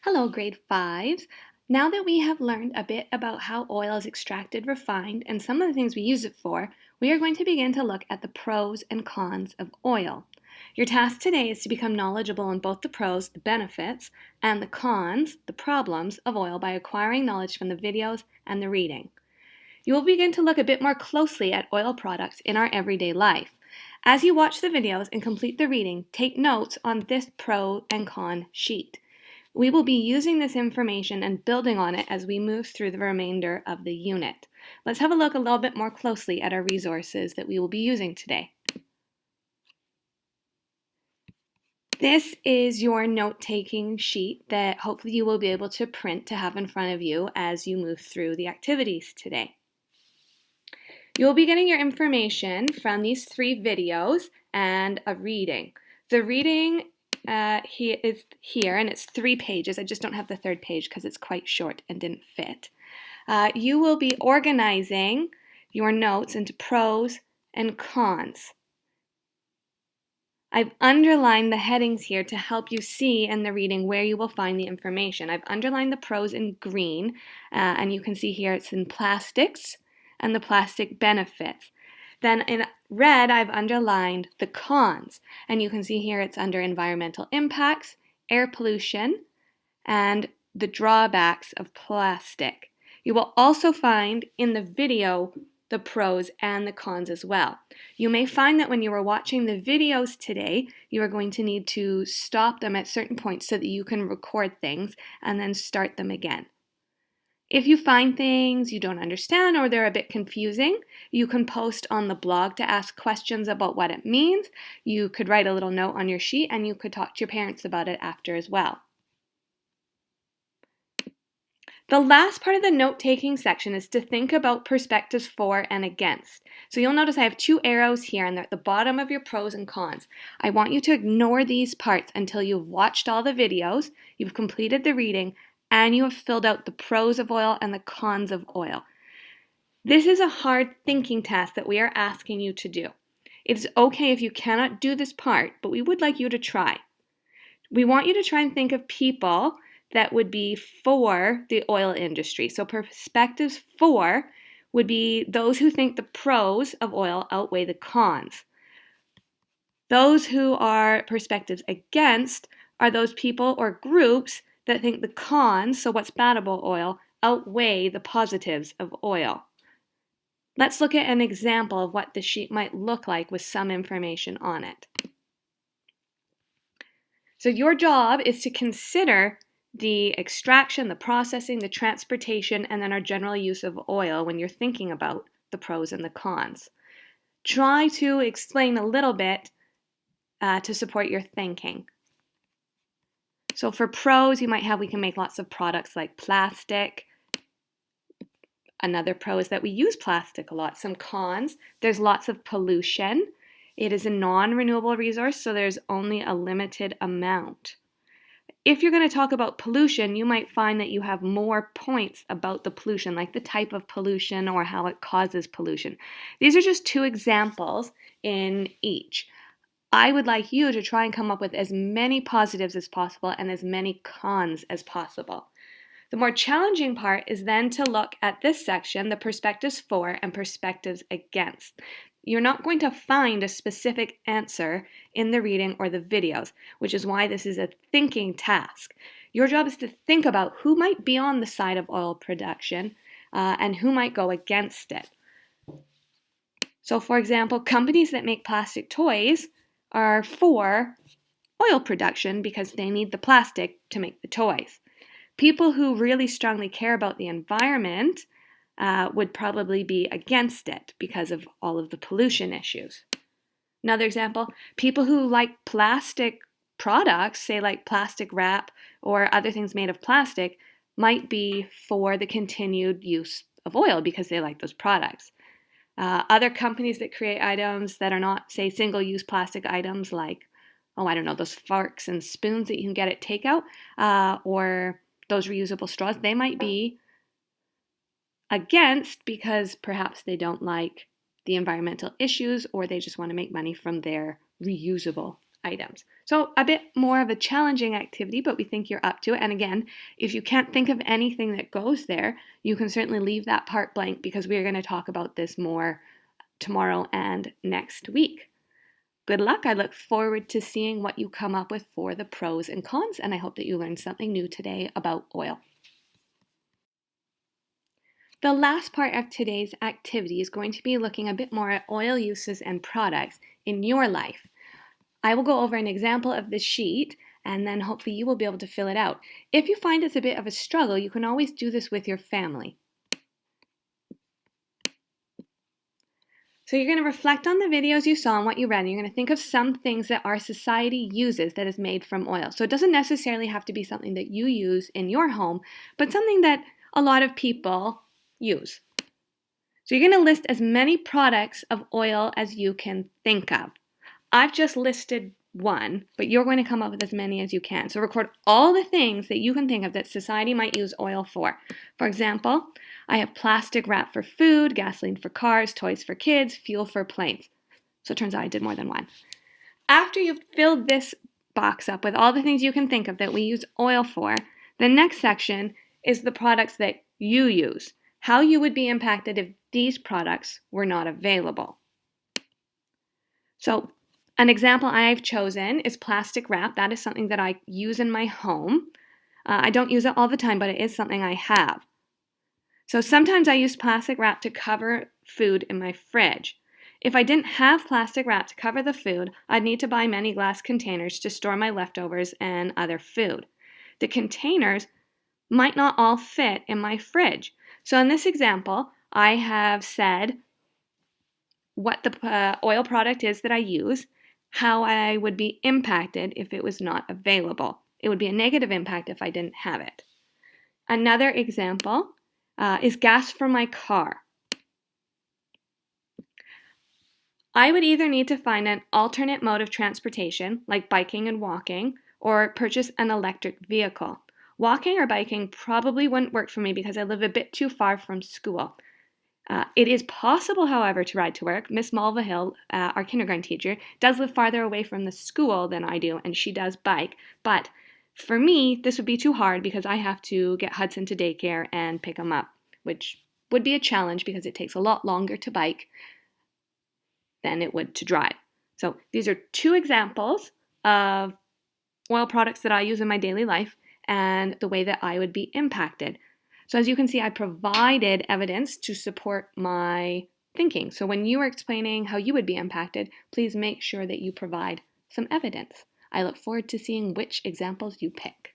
Hello, grade 5s. Now that we have learned a bit about how oil is extracted, refined, and some of the things we use it for, we are going to begin to look at the pros and cons of oil. Your task today is to become knowledgeable in both the pros, the benefits, and the cons, the problems of oil by acquiring knowledge from the videos and the reading. You will begin to look a bit more closely at oil products in our everyday life. As you watch the videos and complete the reading, take notes on this pro and con sheet. We will be using this information and building on it as we move through the remainder of the unit. Let's have a look a little bit more closely at our resources that we will be using today. This is your note-taking sheet that hopefully you will be able to print to have in front of you as you move through the activities today. You will be getting your information from these 3 videos and a reading. The reading is here, and it's 3 pages. I just don't have the 3rd page because it's quite short and didn't fit. You will be organizing your notes into pros and cons. I've underlined the headings here to help you see in the reading where you will find the information. I've underlined the pros in green, and you can see here it's in plastics and the plastic benefits. Then in red, I've underlined the cons, and you can see here it's under environmental impacts, air pollution, and the drawbacks of plastic. You will also find in the video the pros and the cons as well. You may find that when you are watching the videos today, you are going to need to stop them at certain points so that you can record things and then start them again. If you find things you don't understand or they're a bit confusing, you can post on the blog to ask questions about what it means. You could write a little note on your sheet and you could talk to your parents about it after as well. The last part of the note-taking section is to think about perspectives for and against. So you'll notice I have 2 arrows here and they're at the bottom of your pros and cons. I want you to ignore these parts until you've watched all the videos, you've completed the reading, and you have filled out the pros of oil and the cons of oil. This is a hard thinking task that we are asking you to do. It's okay if you cannot do this part, but we would like you to try. We want you to try and think of people that would be for the oil industry. So perspectives for would be those who think the pros of oil outweigh the cons. Those who are perspectives against are those people or groups that think the cons, so what's bad about oil, outweigh the positives of oil. Let's look at an example of what the sheet might look like with some information on it. So your job is to consider the extraction, the processing, the transportation, and then our general use of oil when you're thinking about the pros and the cons. Try to explain a little bit to support your thinking. So for pros, you might have, we can make lots of products like plastic. Another pro is that we use plastic a lot. Some cons, there's lots of pollution. It is a non-renewable resource, so there's only a limited amount. If you're going to talk about pollution, you might find that you have more points about the pollution, like the type of pollution or how it causes pollution. These are just 2 examples in each. I would like you to try and come up with as many positives as possible and as many cons as possible. The more challenging part is then to look at this section, the perspectives for and perspectives against. You're not going to find a specific answer in the reading or the videos, which is why this is a thinking task. Your job is to think about who might be on the side of oil production and who might go against it. So for example, companies that make plastic toys are for oil production because they need the plastic to make the toys. People who really strongly care about the environment would probably be against it because of all of the pollution issues. Another example, people who like plastic products, say like plastic wrap or other things made of plastic, might be for the continued use of oil because they like those products. Other companies that create items that are not, say, single-use plastic items like, I don't know, those forks and spoons that you can get at takeout or those reusable straws, they might be against because perhaps they don't like the environmental issues or they just want to make money from their reusable items. So a bit more of a challenging activity, but we think you're up to it. And again, if you can't think of anything that goes there, you can certainly leave that part blank because we're going to talk about this more tomorrow and next week. Good luck. I look forward to seeing what you come up with for the pros and cons, and I hope that you learned something new today about oil. The last part of today's activity is going to be looking a bit more at oil uses and products in your life. I will go over an example of the sheet and then hopefully you will be able to fill it out. If you find it's a bit of a struggle, you can always do this with your family. So you're going to reflect on the videos you saw and what you read, and you're going to think of some things that our society uses that is made from oil. So it doesn't necessarily have to be something that you use in your home, but something that a lot of people use. So you're going to list as many products of oil as you can think of. I've just listed one, but you're going to come up with as many as you can. So record all the things that you can think of that society might use oil for. For example, I have plastic wrap for food, gasoline for cars, toys for kids, fuel for planes. So it turns out I did more than one. After you've filled this box up with all the things you can think of that we use oil for, the next section is the products that you use. How you would be impacted if these products were not available. So an example I've chosen is plastic wrap. That is something that I use in my home. I don't use it all the time, but it is something I have. So sometimes I use plastic wrap to cover food in my fridge. If I didn't have plastic wrap to cover the food, I'd need to buy many glass containers to store my leftovers and other food. The containers might not all fit in my fridge. So in this example, I have said what the oil product is that I use, how I would be impacted if it was not available. It would be a negative impact if I didn't have it. Another example is gas for my car. I would either need to find an alternate mode of transportation, like biking and walking, or purchase an electric vehicle. Walking or biking probably wouldn't work for me because I live a bit too far from school. It is possible, however, to ride to work. Miss Mulvihill, our kindergarten teacher, does live farther away from the school than I do, and she does bike. But for me, this would be too hard because I have to get Hudson to daycare and pick him up, which would be a challenge because it takes a lot longer to bike than it would to drive. So these are two examples of oil products that I use in my daily life and the way that I would be impacted. So as you can see, I provided evidence to support my thinking. So when you are explaining how you would be impacted, please make sure that you provide some evidence. I look forward to seeing which examples you pick.